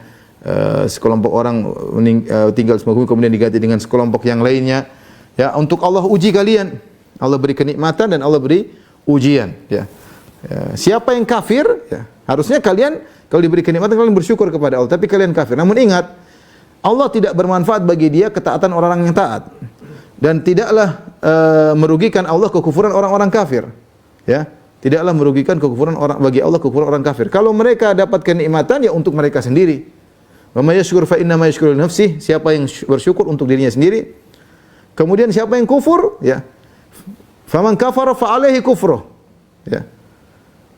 Sekelompok orang tinggal di bumi kemudian diganti dengan sekelompok yang lainnya. Ya, untuk Allah uji kalian. Allah beri kenikmatan dan Allah beri ujian, ya. Siapa yang kafir, ya, harusnya kalian kalau diberi kenikmatan kalian bersyukur kepada Allah, tapi kalian kafir. Namun ingat, Allah tidak bermanfaat bagi dia ketaatan orang-orang yang taat. Dan tidaklah merugikan Allah kekufuran orang-orang kafir. Ya, tidaklah merugikan kekufuran orang bagi Allah kekufuran orang kafir. Kalau mereka dapat kenikmatan, ya untuk mereka sendiri. Wa may yashkur fa inna ma yashkuru li nafsihi. Siapa yang bersyukur untuk dirinya sendiri. Kemudian siapa yang kufur, ya. Faman kafara fa alaihi kufruh. Ya.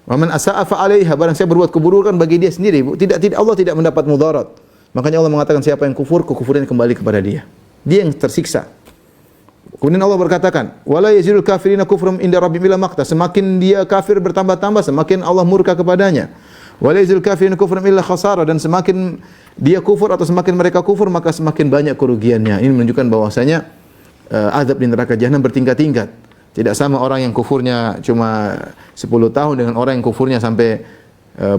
Wa man asaa fa alaiha, barang siapa berbuat keburukan bagi dia sendiri. Tidak Allah tidak mendapat mudarat. Makanya Allah mengatakan siapa yang kufur, kekufurannya kembali kepada dia. Dia yang tersiksa. Kemudian Allah berkatakan, wala yazidul kafirina kufrum inda rabbihim illa maqta. Semakin dia kafir bertambah-tambah, semakin Allah murka kepadanya. Wala yazidul kafirina kufrum illa khasara, dan semakin dia kufur atau semakin mereka kufur, maka semakin banyak kerugiannya. Ini menunjukkan bahwasanya azab di neraka jahanam bertingkat-tingkat. Tidak sama orang yang kufurnya cuma 10 tahun dengan orang yang kufurnya sampai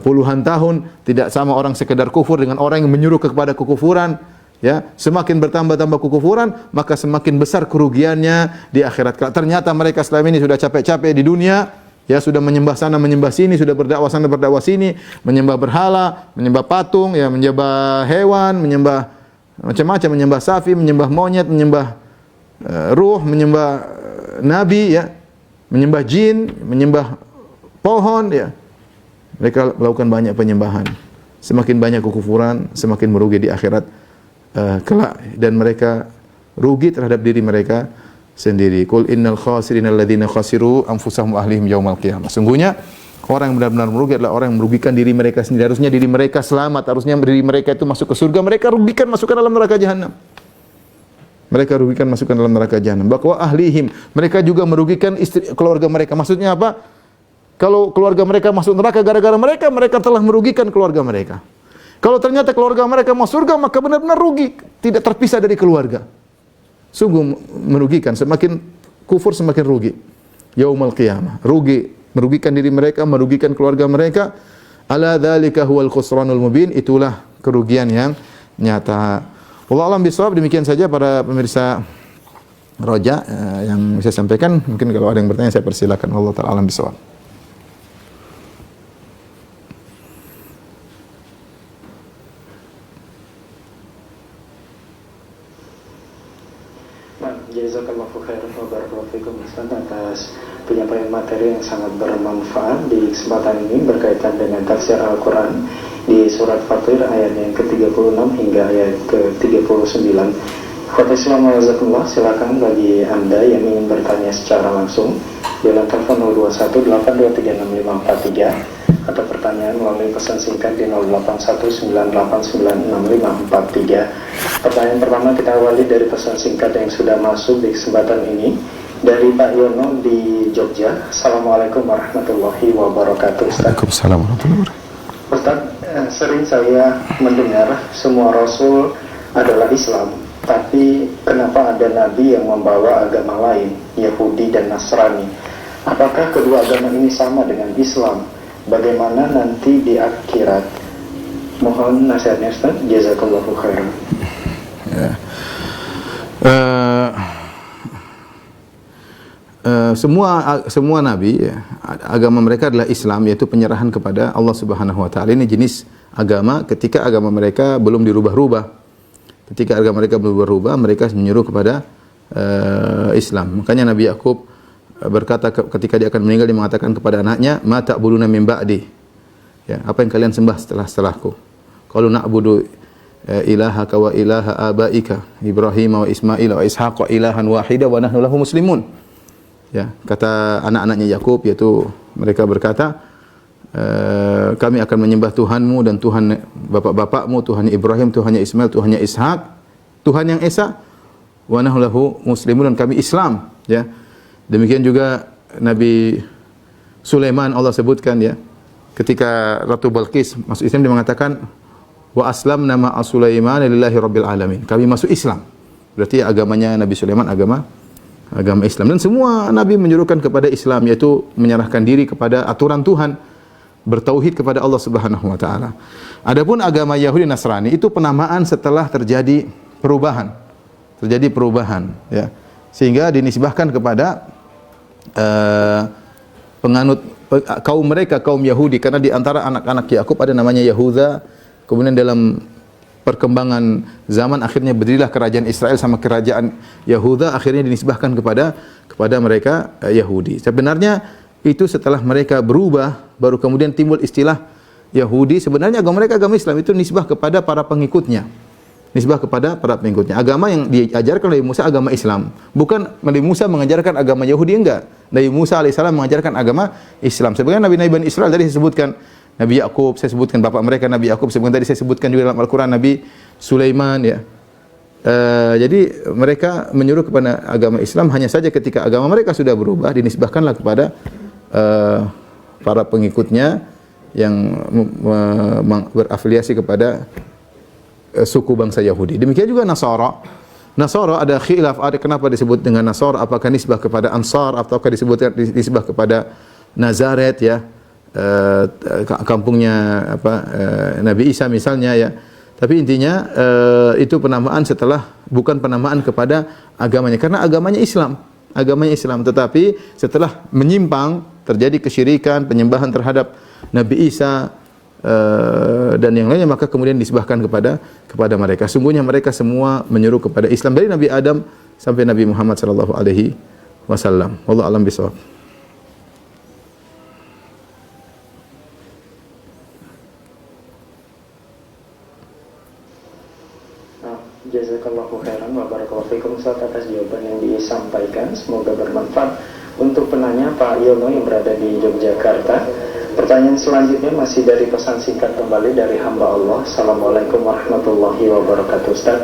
puluhan tahun. Tidak sama orang sekedar kufur dengan orang yang menyuruh kepada kekufuran. Ya, semakin bertambah-tambah kekufuran, maka semakin besar kerugiannya di akhirat. Ternyata mereka selama ini sudah capek-capek di dunia, ya, sudah menyembah sana, menyembah sini, sudah berdakwah sana, berdakwah sini, menyembah berhala, menyembah patung, ya, menyembah hewan, menyembah macam-macam, menyembah sapi, menyembah monyet, menyembah ruh, menyembah nabi, ya, menyembah jin, menyembah pohon, ya. Mereka melakukan banyak penyembahan. Semakin banyak kekufuran, semakin merugi di akhirat kelak, dan mereka rugi terhadap diri mereka sendiri. Qul innal khasirina alladzina khasiru anfusahum ahlihim yaumal qiyamah. Sungguhnya orang yang benar-benar merugi adalah orang yang merugikan diri mereka sendiri. Harusnya diri mereka selamat, harusnya diri mereka itu masuk ke surga, mereka rugikan masukkan dalam neraka jahanam. Mereka rugikan masukkan dalam neraka jahanam. Bahwa ahlihim, mereka juga merugikan keluarga mereka. Maksudnya apa? Kalau keluarga mereka masuk neraka gara-gara mereka, mereka telah merugikan keluarga mereka. Kalau ternyata keluarga mereka masuk surga, maka benar-benar rugi, tidak terpisah dari keluarga. Sungguh merugikan, semakin kufur semakin rugi. Yaumul qiyamah, rugi, merugikan diri mereka, merugikan keluarga mereka. Ala dzalika huwal khusranul mubin, itulah kerugian yang nyata. Wallahu a'lam bishawab. Demikian saja para pemirsa Roja yang saya sampaikan. Mungkin kalau ada yang bertanya saya persilakan. Allah taala alam bishawab. Jazakallahu khairan wa barakallahu fikum Ustaz atas penyampaian materi yang sangat bermanfaat di kesempatan ini berkaitan dengan tafsir Al-Quran di surat Fatir ayat yang ke-36 hingga ayat ke-39. Khotbah Wazakullah, silakan bagi Anda yang ingin bertanya secara langsung di telepon 0218236543 atau pertanyaan melalui pesan singkat di 0819896543. Pertanyaan pertama kita awali dari pesan singkat yang sudah masuk di kesempatan ini dari Pak Yono di Jogja. Assalamualaikum warahmatullahi wabarakatuh. Waalaikumsalam warahmatullahi wabarakatuh. Ustaz, sering saya mendengar semua Rasul adalah Islam, tapi kenapa ada Nabi yang membawa agama lain, Yahudi dan Nasrani? Apakah kedua agama ini sama dengan Islam? Bagaimana nanti di akhirat? Mohon nasihatnya Ustaz. Jazakallahu khairan. Ya. Semua nabi, ya, agama mereka adalah Islam, yaitu penyerahan kepada Allah Subhanahu wa taala. Ini jenis agama ketika agama mereka belum dirubah-rubah. Ketika agama mereka belum berubah, mereka menyuruh kepada Islam. Makanya Nabi Yakub berkata ketika dia akan meninggal, dia mengatakan kepada anaknya, "Ma ta'buduna min ba'di?" Ya, apa yang kalian sembah setelahku? Qalu na'budu ilahaka wa ilaha abaika Ibrahim wa Ismail wa Ishaq wa ilahan wahida wa nahnu lahu muslimun. Ya, kata anak-anaknya Yakub, yaitu mereka berkata, kami akan menyembah Tuhanmu dan Tuhan bapak-bapakmu, Tuhannya Ibrahim, Tuhannya Ismail, Tuhannya Ishak, Tuhan yang Esa, wa nahnu lahu muslimun, dan kami Islam, ya. Demikian juga Nabi Sulaiman Allah sebutkan, ya, ketika Ratu Balqis masuk Islam, dia mengatakan wa aslamna ma'a Sulaiman lillahi rabbil alamin. Kami masuk Islam. Berarti agamanya Nabi Sulaiman agama Islam, dan semua nabi menyuruhkan kepada Islam, yaitu menyerahkan diri kepada aturan Tuhan, bertauhid kepada Allah Subhanahu wa taala. Adapun agama Yahudi Nasrani itu penamaan setelah terjadi perubahan. Ya. Sehingga dinisbahkan kepada penganut kaum Yahudi, karena di antara anak-anak Yakub ada namanya Yahuda. Kemudian dalam perkembangan zaman akhirnya berdirilah kerajaan Israel sama kerajaan Yahuda, akhirnya dinisbahkan kepada mereka Yahudi. Sebenarnya itu setelah mereka berubah baru kemudian timbul istilah Yahudi. Sebenarnya agama mereka agama Islam, itu nisbah kepada para pengikutnya. Agama yang diajarkan Nabi Musa agama Islam. Bukan Nabi Musa mengajarkan agama Yahudi, enggak. Nabi Musa alaihissalam mengajarkan agama Islam. Sebenarnya Nabi Bani Israel tadi saya sebutkan, Nabi Yakub, saya sebutkan bapak mereka Nabi Yakub, sebenarnya tadi saya sebutkan juga dalam Al-Quran Nabi Sulaiman, ya. Jadi mereka menyuruh kepada agama Islam, hanya saja ketika agama mereka sudah berubah, dinisbahkanlah kepada para pengikutnya yang berafiliasi kepada suku bangsa Yahudi. Demikian juga Nasara. Nasara ada khilaf, ada kenapa disebut dengan Nasara, apakah nisbah kepada Ansar ataukah disebut kepada Nazaret, ya. Kampungnya Nabi Isa misalnya, ya. Tapi intinya itu penamaan bukan penamaan kepada agamanya, karena agamanya Islam, tetapi setelah menyimpang terjadi kesyirikan, penyembahan terhadap Nabi Isa dan yang lainnya, maka kemudian disebahkan kepada mereka. Sungguhnya mereka semua menyuruh kepada Islam dari Nabi Adam sampai Nabi Muhammad sallallahu alaihi wasallam. Wallahu a'lam bishawab. Jazakallahu khairan wa barakallahu fikum Ustaz atas jawaban yang disampaikan. Semoga bermanfaat untuk penanya Pak Yono yang berada di Yogyakarta. Pertanyaan selanjutnya masih dari pesan singkat kembali dari hamba Allah. Assalamualaikum warahmatullahi wabarakatuh. Ustaz,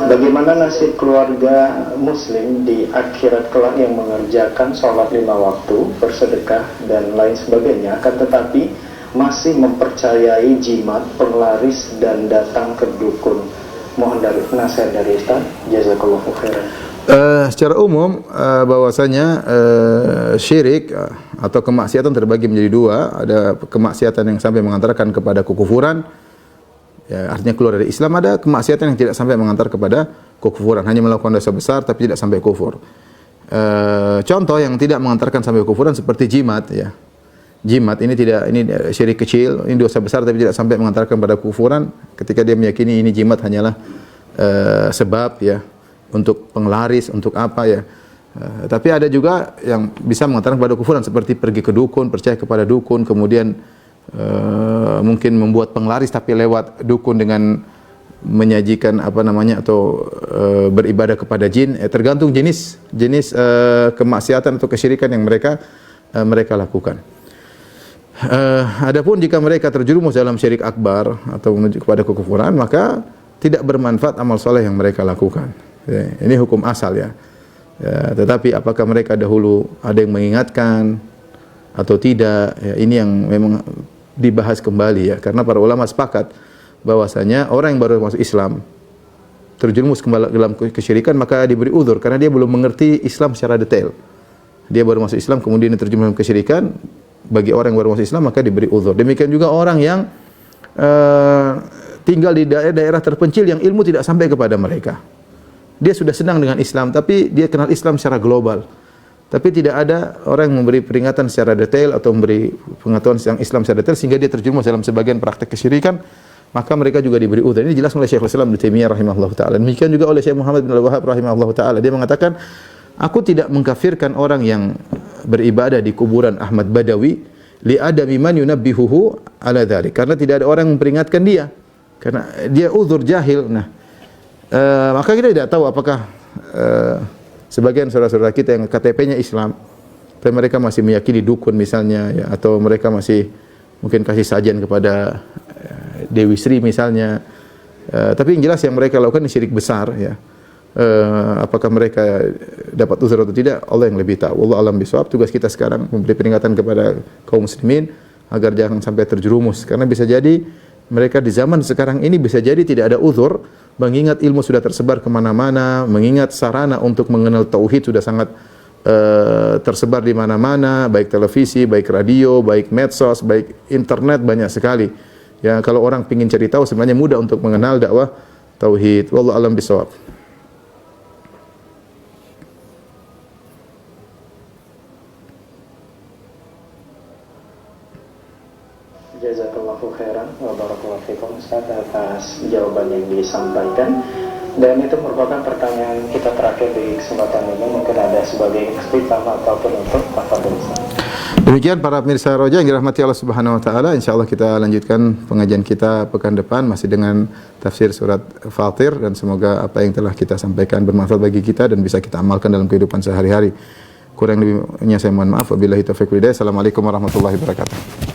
bagaimana nasib keluarga muslim di akhirat kelak yang mengerjakan sholat 5 waktu, bersedekah dan lain sebagainya, akan tetapi masih mempercayai jimat, penglaris dan datang ke dukun? Mohon dari nasihat dari Ustaz. Jazakallahu khairan. Secara umum bahwasanya syirik atau kemaksiatan terbagi menjadi dua. Ada kemaksiatan yang sampai mengantarkan kepada kekufuran, ya, artinya keluar dari Islam. Ada kemaksiatan yang tidak sampai mengantar kepada kekufuran, hanya melakukan dosa besar tapi tidak sampai kufur. Contoh yang tidak mengantarkan sampai kekufuran seperti jimat, ya. Jimat ini syirik kecil, ini dosa besar tapi tidak sampai mengantarkan pada kekufuran ketika dia meyakini ini jimat hanyalah sebab, ya, untuk penglaris, untuk apa, ya. Tapi ada juga yang bisa mengantarkan kepada kekufuran seperti pergi ke dukun, percaya kepada dukun, kemudian mungkin membuat penglaris tapi lewat dukun dengan menyajikan atau beribadah kepada jin. Tergantung jenis kemaksiatan atau kesyirikan yang mereka lakukan. Adapun jika mereka terjerumus dalam syirik akbar atau menuju kepada kekufuran, maka tidak bermanfaat amal soleh yang mereka lakukan. Ya, ini hukum asal, ya. Tetapi apakah mereka dahulu ada yang mengingatkan atau tidak, ya, ini yang memang dibahas kembali, ya. Karena para ulama sepakat bahwasanya orang yang baru masuk Islam terjerumus kembali dalam kesyirikan, maka diberi uzur karena dia belum mengerti Islam secara detail. Dia baru masuk Islam kemudian terjerumus dalam kesyirikan. Bagi orang yang baru masuk Islam maka diberi uzur. Demikian juga orang yang tinggal di daerah terpencil yang ilmu tidak sampai kepada mereka. Dia sudah senang dengan Islam tapi dia kenal Islam secara global. Tapi tidak ada orang yang memberi peringatan secara detail atau memberi pengetahuan tentang Islam secara detail sehingga dia terjerumus dalam sebagian praktek kesyirikan, maka mereka juga diberi uzur. Ini jelas oleh Syekhul Islam Ibnu Taimiyah rahimahullahu taala. Demikian juga oleh Syekh Muhammad bin Al-Wahhab rahimahullahu taala. Dia mengatakan, aku tidak mengkafirkan orang yang beribadah di kuburan Ahmad Badawi li adami man yunabbihuhu ala dzalik, karena tidak ada orang yang memperingatkan dia, karena dia uzur jahil. Nah, maka kita tidak tahu apakah sebagian saudara-saudara kita yang KTP-nya Islam tapi mereka masih meyakini dukun misalnya, ya, atau mereka masih mungkin kasih sajian kepada Dewi Sri misalnya. Tapi yang jelas yang mereka lakukan ini syirik besar ya. Apakah mereka dapat uzur atau tidak, Allah yang lebih tahu. Allah alam bisawab. Tugas kita sekarang memberi peringatan kepada kaum muslimin agar jangan sampai terjerumus, karena bisa jadi mereka di zaman sekarang ini bisa jadi tidak ada uzur, mengingat ilmu sudah tersebar kemana-mana, mengingat sarana untuk mengenal tauhid sudah sangat tersebar di mana-mana, baik televisi, baik radio, baik medsos, baik internet, banyak sekali. Ya, kalau orang ingin cari tahu sebenarnya mudah untuk mengenal dakwah tauhid. Wallahu alam bisawab. Jazakallahu khairan wa barakallahu fikum Ustaz atas jawaban yang disampaikan. Dan itu merupakan pertanyaan kita terakhir di kesempatan ini. Mungkin ada sebagai ikhtitam atau penutup. Tafadhol Ustaz. Demikian para pemirsa Roja yang dirahmati Allah Subhanahu wa taala, insyaallah kita lanjutkan pengajian kita pekan depan masih dengan tafsir surat Fatir, dan semoga apa yang telah kita sampaikan bermanfaat bagi kita dan bisa kita amalkan dalam kehidupan sehari-hari. Kurang lebihnya saya mohon maaf. Wabillahi taufiq wal hidayah. Assalamualaikum warahmatullahi wabarakatuh.